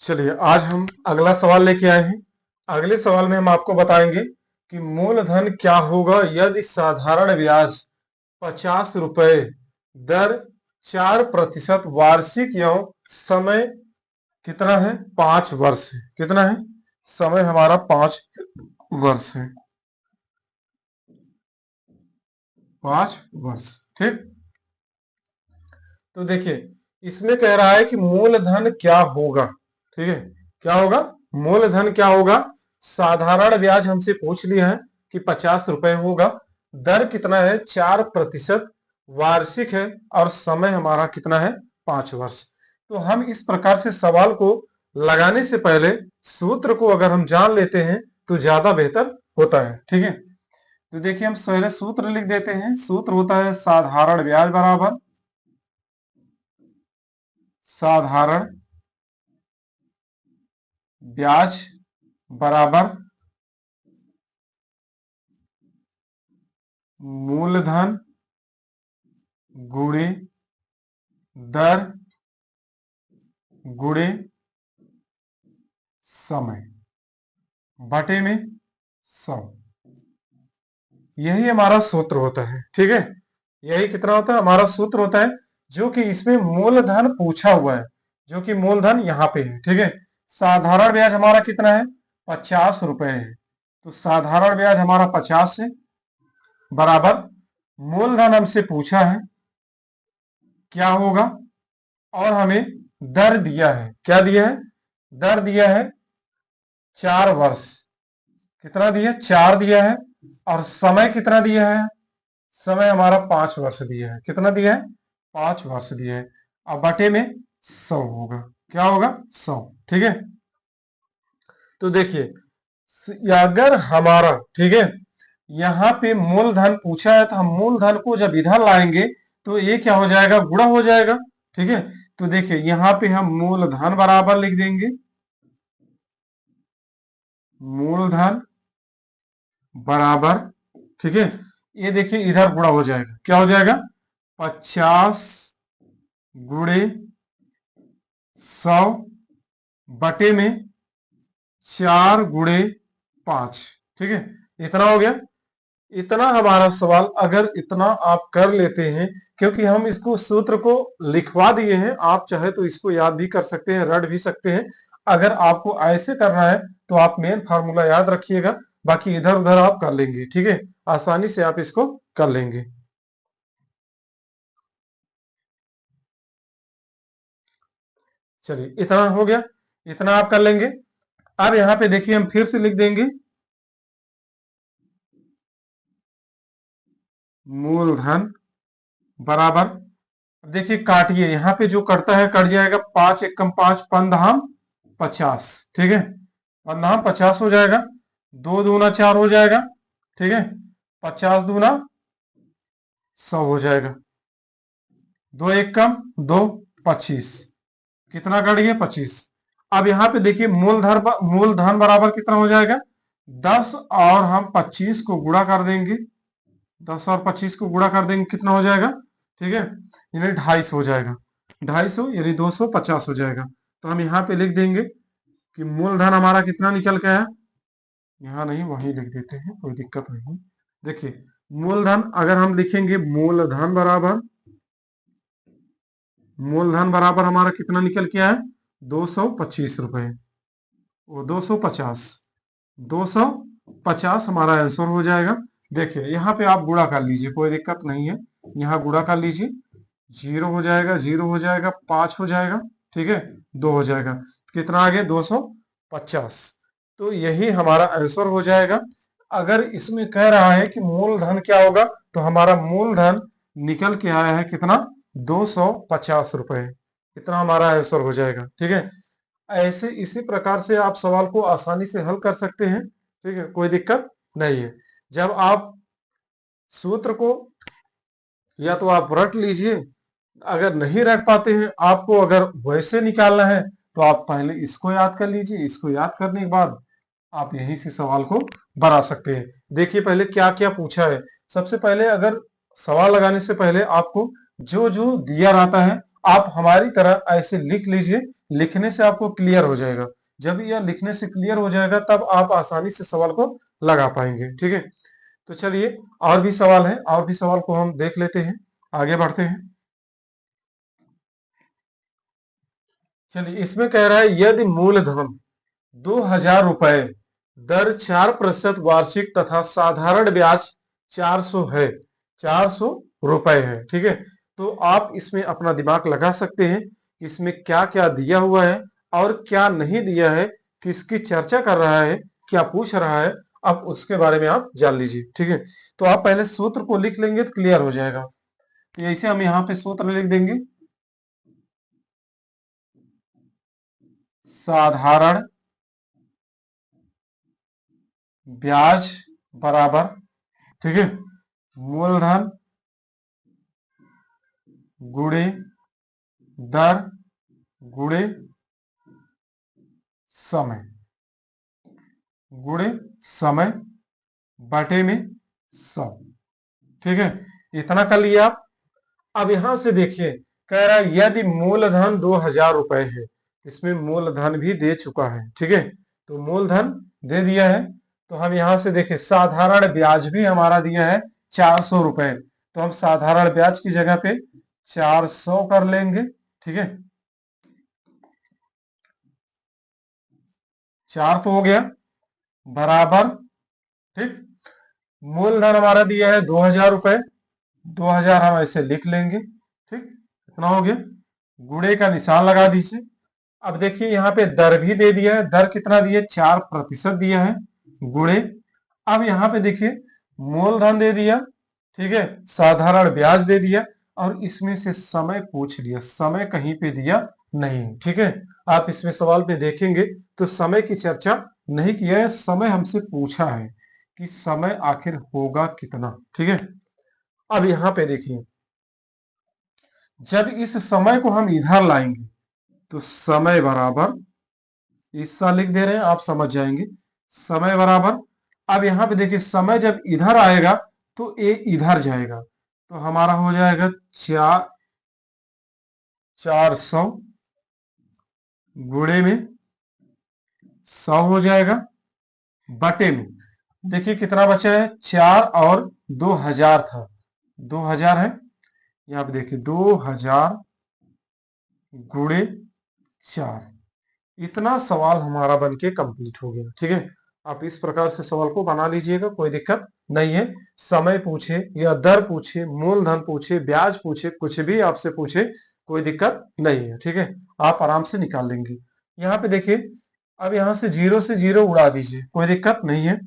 चलिए आज हम अगला सवाल लेके आए हैं। अगले सवाल में हम आपको बताएंगे कि मूलधन क्या होगा यदि साधारण ब्याज 50 रुपए दर 4% वार्षिक एवं समय कितना है 5 वर्ष है। कितना है समय हमारा 5 वर्ष है। 5 वर्ष। ठीक। तो देखिए इसमें कह रहा है कि मूलधन क्या होगा। ठीक है क्या होगा मूलधन क्या होगा। साधारण ब्याज हमसे पूछ लिया है कि 50 रुपए होगा। दर कितना है 4%। वार्षिक है और समय हमारा कितना है 5 वर्ष। तो हम इस प्रकार से सवाल को लगाने से पहले सूत्र को अगर हम जान लेते हैं तो ज्यादा बेहतर होता है। ठीक है तो देखिए हम पहले सूत्र लिख देते हैं। सूत्र होता है साधारण ब्याज बराबर साधारण ब्याज बराबर मूलधन गुणे दर गुणे समय बटे में 100। यही हमारा सूत्र होता है। ठीक है यही कितना होता है हमारा सूत्र होता है जो कि इसमें मूलधन पूछा हुआ है जो कि मूलधन यहाँ पे है। ठीक है साधारण ब्याज हमारा कितना है 50 रुपए है। तो साधारण ब्याज हमारा 50 है बराबर मूलधन हमसे पूछा है क्या होगा और हमें दर दिया है। क्या दिया है दर दिया है 4 वर्ष। कितना दिया 4 दिया है और समय कितना दिया है समय हमारा 5 वर्ष दिया है। कितना दिया है 5 वर्ष दिया है। अब बटे में 100 होगा। क्या होगा 100। ठीक है तो देखिए अगर हमारा ठीक है यहाँ पे मूलधन पूछा है तो हम मूलधन को जब इधर लाएंगे तो ये क्या हो जाएगा गुणा हो जाएगा। ठीक है तो देखिए यहाँ पे हम मूलधन बराबर लिख देंगे मूलधन बराबर। ठीक है ये देखिए इधर गुणा हो जाएगा। क्या हो जाएगा 50 गुणे 100 बटे में 4 गुणे 5। ठीक है इतना हो गया। इतना हमारा सवाल अगर इतना आप कर लेते हैं क्योंकि हम इसको सूत्र को लिखवा दिए हैं। आप चाहे तो इसको याद भी कर सकते हैं रट भी सकते हैं। अगर आपको ऐसे करना है तो आप मेन फार्मूला याद रखिएगा बाकी इधर उधर आप कर लेंगे। ठीक है आसानी से आप इसको कर लेंगे। चलिए इतना हो गया। इतना आप कर लेंगे। अब यहाँ पे देखिए हम फिर से लिख देंगे मूलधन बराबर। देखिए काटिए यहाँ पे जो कटता है कट जाएगा 5 एकम 5 पंधाम 50। ठीक है पंधाम 50 हो जाएगा। 2 दूना 4 हो जाएगा। ठीक है 50 दूना 100 हो जाएगा। 2 एकम 2 25। कितना कट गया 25। अब यहाँ पे देखिए मूलधन बराबर कितना हो जाएगा 10 और हम 25 को गुणा कर देंगे। 10 और 25 को गुणा कर देंगे कितना हो जाएगा। ठीक है यानी 250 हो जाएगा। 250 यानी 250 हो जाएगा। तो हम यहाँ पे लिख देंगे कि मूलधन हमारा कितना निकल के आया। यहाँ नहीं वहीं लिख देते हैं कोई दिक्कत नहीं। देखिए मूलधन अगर हम लिखेंगे मूलधन बराबर हमारा कितना निकल के आया 225 रुपए। वो 250 हमारा आंसर हो जाएगा। देखिए यहाँ पे आप गुणा कर लीजिए कोई दिक्कत नहीं है। यहाँ गुणा कर लीजिए 0 हो जाएगा 0 हो जाएगा 5 हो जाएगा। ठीक है 2 हो जाएगा। कितना आ गया 250। तो यही हमारा आंसर हो जाएगा। अगर इसमें कह रहा है कि मूलधन क्या होगा तो हमारा मूलधन निकल के आया है कितना 250 रुपए। इतना हमारा आंसर हो जाएगा। ठीक है ऐसे इसी प्रकार से आप सवाल को आसानी से हल कर सकते हैं। ठीक है कोई दिक्कत नहीं है। जब आप सूत्र को या तो आप रट लीजिए। अगर नहीं रट पाते हैं आपको अगर वैसे निकालना है तो आप पहले इसको याद कर लीजिए। इसको याद करने के बाद आप यहीं से सवाल को बना सकते हैं। देखिए पहले क्या क्या पूछा है। सबसे पहले अगर सवाल लगाने से पहले आपको जो जो दिया रहता है आप हमारी तरह ऐसे लिख लीजिए, लिखने से आपको क्लियर हो जाएगा। जब यह लिखने से क्लियर हो जाएगा तब आप आसानी से सवाल को लगा पाएंगे। ठीक है, तो चलिए और भी सवाल है, और भी सवाल को हम देख लेते हैं, आगे बढ़ते हैं। चलिए इसमें कह रहा है यदि मूलधन 2000 रुपए दर 4% वार्षिक तथा साधारण ब्याज 400 है, 400 रुपए है। ठीक है, तो आप इसमें अपना दिमाग लगा सकते हैं कि इसमें क्या क्या दिया हुआ है और क्या नहीं दिया है, किसकी चर्चा कर रहा है, क्या पूछ रहा है, अब उसके बारे में आप जान लीजिए। ठीक है, तो आप पहले सूत्र को लिख लेंगे तो क्लियर हो जाएगा। तो ऐसे हम यहाँ पे सूत्र लिख देंगे, साधारण ब्याज बराबर, ठीक है, मूलधन गुणे दर गुणे समय, गुणे समय बटे में 100। ठीक है, इतना कर लिया आप। अब यहां से देखिए, कह रहा है यदि मूलधन 2000 रुपए है, इसमें मूलधन भी दे चुका है। ठीक है, तो मूलधन दे दिया है, तो हम यहां से देखिए साधारण ब्याज भी हमारा दिया है 400 रुपए, तो हम साधारण ब्याज की जगह पे 400 कर लेंगे। ठीक है, 4 तो हो गया बराबर, ठीक, मूलधन हमारा दिया है 2000 रुपए, 2000 हम ऐसे लिख लेंगे। ठीक, इतना हो गया, गुणे का निशान लगा दीजिए। अब देखिए यहाँ पे दर भी दे दिया है, दर कितना दिया, 4% दिया है, गुणे, अब यहाँ पे देखिए मूलधन दे दिया, ठीक है, साधारण ब्याज दे दिया, और इसमें से समय पूछ लिया, समय कहीं पे दिया नहीं। ठीक है, आप इसमें सवाल पे देखेंगे तो समय की चर्चा नहीं किया है, समय हमसे पूछा है कि समय आखिर होगा कितना। ठीक है, अब यहाँ पे देखिए जब इस समय को हम इधर लाएंगे तो समय बराबर, हिस्सा लिख दे रहे हैं आप समझ जाएंगे, समय बराबर, अब यहां पे देखिए समय जब इधर आएगा तो ए इधर जाएगा, तो हमारा हो जाएगा 400 गुणे में 100 हो जाएगा, बटे में देखिए कितना बचा है, 4 और 2000 था, 2000 है, यहाँ पे देखिए 2000 गुणे 4, इतना सवाल हमारा बनके कंप्लीट हो गया। ठीक है, आप इस प्रकार से सवाल को बना लीजिएगा, कोई दिक्कत नहीं है। समय पूछे या दर पूछे, मूलधन पूछे, ब्याज पूछे, कुछ भी आपसे पूछे, कोई दिक्कत नहीं है। ठीक है, आप आराम से निकाल लेंगे। यहाँ पे देखिए, अब यहाँ से जीरो उड़ा दीजिए, कोई दिक्कत नहीं है।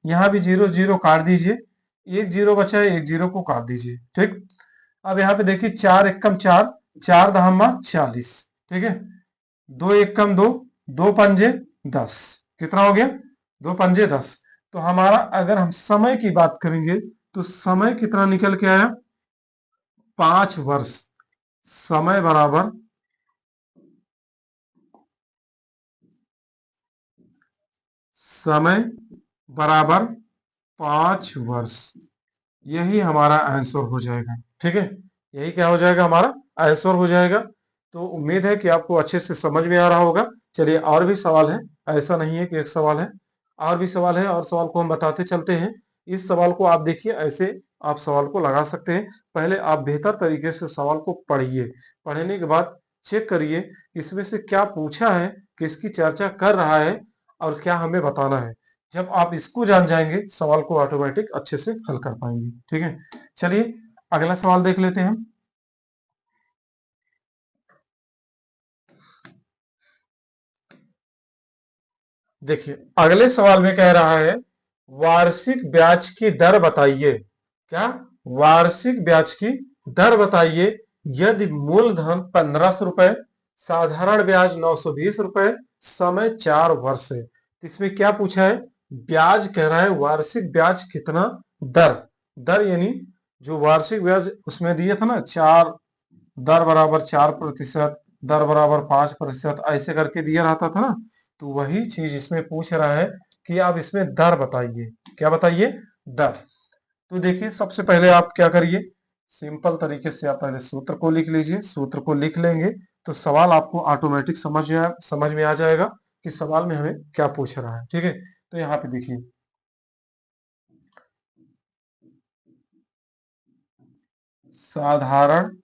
यहाँ भी जीरो जीरो काट दीजिए, एक जीरो बचा है, एक जीरो को काट दीजिए। ठीक, अब यहाँ पे देखिए 4 एकम 4, 4 दहम्मा 40, ठीक है, 2 एकम 2, 2 पंजे 10, कितना हो गया, 2 पंजे 10। तो हमारा अगर हम समय की बात करेंगे तो समय कितना निकल के आया, 5 वर्ष, समय बराबर समय बराबर 5 वर्ष, यही हमारा आंसर हो जाएगा। ठीक है, यही क्या हो जाएगा, हमारा आंसर हो जाएगा। तो उम्मीद है कि आपको अच्छे से समझ में आ रहा होगा। चलिए और भी सवाल है, ऐसा नहीं है कि एक सवाल है, और भी सवाल है, और सवाल को हम बताते चलते हैं। इस सवाल को आप देखिए, ऐसे आप सवाल को लगा सकते हैं। पहले आप बेहतर तरीके से सवाल को पढ़िए, पढ़ने के बाद चेक करिए इसमें से क्या पूछा है, किसकी चर्चा कर रहा है, और क्या हमें बताना है। जब आप इसको जान जाएंगे सवाल को ऑटोमेटिक अच्छे से हल कर पाएंगे। ठीक है, चलिए अगला सवाल देख लेते हैं। देखिए अगले सवाल में कह रहा है वार्षिक ब्याज की दर बताइए, क्या, वार्षिक ब्याज की दर बताइए यदि मूलधन 1500 रुपए, साधारण ब्याज 920 रुपए, समय 4 वर्ष है। इसमें क्या पूछा है, ब्याज कह रहा है, वार्षिक ब्याज कितना, दर, दर यानी जो वार्षिक ब्याज उसमें दिया था ना, 4, दर बराबर 4%, दर बराबर 5%, ऐसे करके दिया रहता था ना, तो वही चीज इसमें पूछ रहा है कि आप इसमें दर बताइए, क्या बताइए, दर। तो देखिए सबसे पहले आप क्या करिए, सिंपल तरीके से आप पहले सूत्र को लिख लीजिए। सूत्र को लिख लेंगे तो सवाल आपको ऑटोमेटिक समझ में आ जाएगा कि सवाल में हमें क्या पूछ रहा है। ठीक है, तो यहाँ पे देखिए, साधारण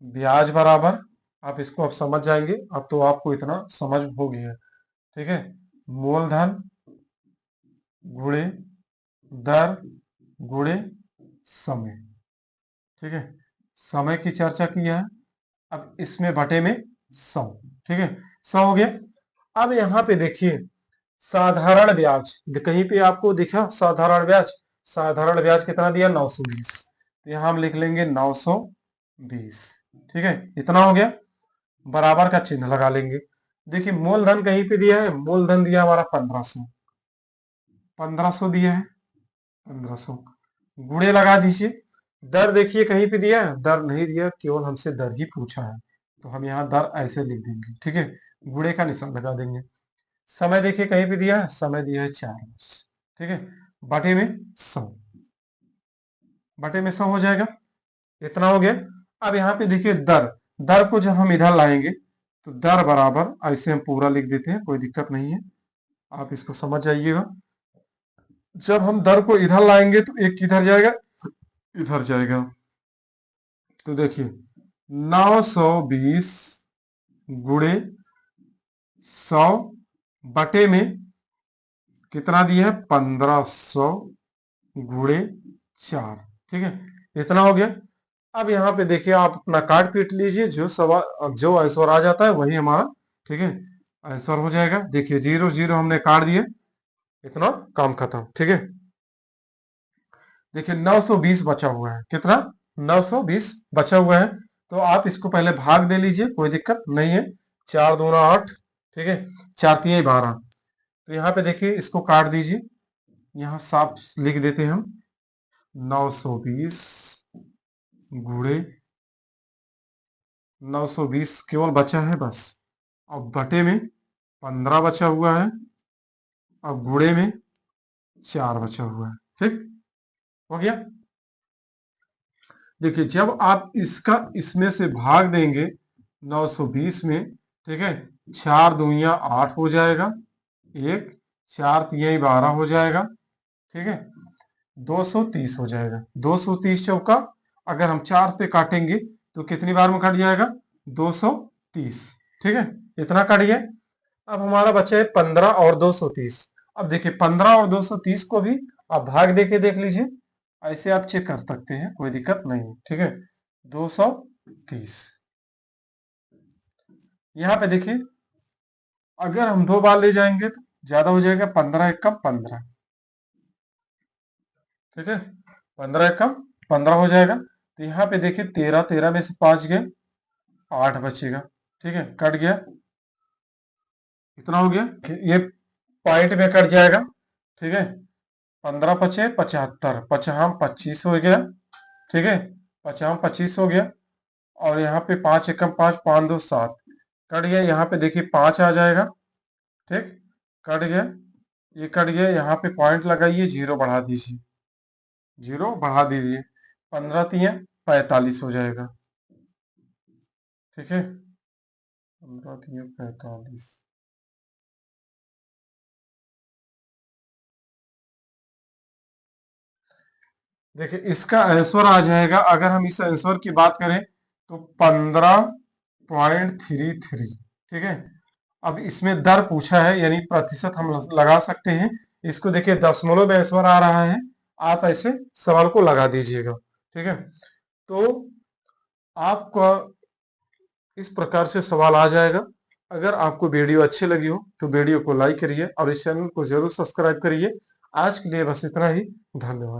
ब्याज बराबर, आप इसको अब समझ जाएंगे। अब तो आपको इतना समझ हो गया है। ठीक है, मूलधन गुणे दर गुणे समय। ठीक है, समय की चर्चा किया है, अब इसमें बटे में 100। ठीक है, 100 हो गया। अब यहाँ पे देखिए, साधारण ब्याज, कहीं पे आपको दिखा साधारण ब्याज? साधारण ब्याज कितना दिया? 920। तो यहाँ हम लिख लेंगे 920। ठीक है, इतना हो गया। बराबर का चिन्ह लगा लेंगे। देखिए, मूलधन कहीं पे दिया है? मूलधन दिया हमारा 1500। 1500 दिया है, 1500 गुणे लगा दीजिए। दर देखिए कहीं पे दिया है? दर नहीं दिया, केवल हमसे दर ही पूछा है, तो हम यहाँ दर ऐसे लिख देंगे। ठीक है, गुणे का निशान लगा देंगे। समय देखिए कहीं पे दिया है? समय दिया है 4 वर्ष। ठीक है, बटे में 100, बटे में 100 हो जाएगा। इतना हो गया। अब यहाँ पे देखिए दर, दर को जब हम इधर लाएंगे तो दर बराबर, ऐसे हम पूरा लिख देते हैं, कोई दिक्कत नहीं है, आप इसको समझ जाइएगा। जब हम दर को इधर लाएंगे तो एक किधर जाएगा? इधर जाएगा। तो देखिए 920 गुणे 100 बटे में कितना दिया है? 1500 गुणे 4। ठीक है, इतना हो गया। अब यहाँ पे देखिए, आप अपना कार्ड पीट लीजिए, जो सवाल जो आंसर आ जाता है वही हमारा, ठीक है, आंसर हो जाएगा। देखिए 0 0 हमने काट दिए, इतना काम खत्म। ठीक है, देखिए 920 बचा हुआ है। कितना? 920 बचा हुआ है। तो आप इसको पहले भाग दे लीजिए, कोई दिक्कत नहीं है। 4 दूना 8, ठीक है, 4 तिया 12। तो यहाँ पे देखिए इसको काट दीजिए, यहाँ साफ लिख देते हैं हम 920 गुणे 920 केवल बचा है बस। अब बटे में 15 बचा हुआ है, अब गुणे में 4 बचा हुआ है। ठीक हो गया। देखिए जब आप इसका इसमें से भाग देंगे 920 में, ठीक है, 4 दूनिया 8 हो जाएगा, एक 4 तिया 12 हो जाएगा। ठीक है, 230 हो जाएगा। 230 चौका, अगर हम 4 से काटेंगे तो कितनी बार में कट जाएगा? 230। ठीक है, इतना कट गया। अब हमारा बचा है 15 और 230। अब देखिए 15 और 230 को भी आप भाग दे के देख लीजिए, ऐसे आप चेक कर सकते हैं, कोई दिक्कत नहीं है। ठीक है, 230। यहाँ पे देखिए, अगर हम 2 बार ले जाएंगे तो ज्यादा हो जाएगा, 15 एकम 15। ठीक है, 15 एकम 15 हो जाएगा। तो यहाँ पे देखिए 13, 13 में से 5 गए, 8 बचेगा। ठीक है, कट गया, इतना हो गया। ये पॉइंट में कट जाएगा। ठीक है, 15 पचे 75, 55 25 हो गया। ठीक है, 55 25 हो गया। और यहाँ पे 5 एकम 5, 5 2 7, कट गया। यहाँ पे देखिए 5 आ जाएगा। ठीक, कट गया, ये कट गया। यहाँ पे पॉइंट लगाइए, 0 बढ़ा दीजिए, 0 बढ़ा दीजिए, 15 तिया 45 हो जाएगा। ठीक है, 15 तिया 45। देखिए इसका आंसर आ जाएगा, अगर हम इस आंसर की बात करें तो 15.33। ठीक है, अब इसमें दर पूछा है, यानी प्रतिशत हम लगा सकते हैं। इसको देखिए दशमलव में आंसर आ रहा है, आप ऐसे सवाल को लगा दीजिएगा। ठीक है, तो आपका इस प्रकार से सवाल आ जाएगा। अगर आपको वीडियो अच्छी लगी हो तो वीडियो को लाइक करिए और इस चैनल को जरूर सब्सक्राइब करिए। आज के लिए बस इतना ही, धन्यवाद।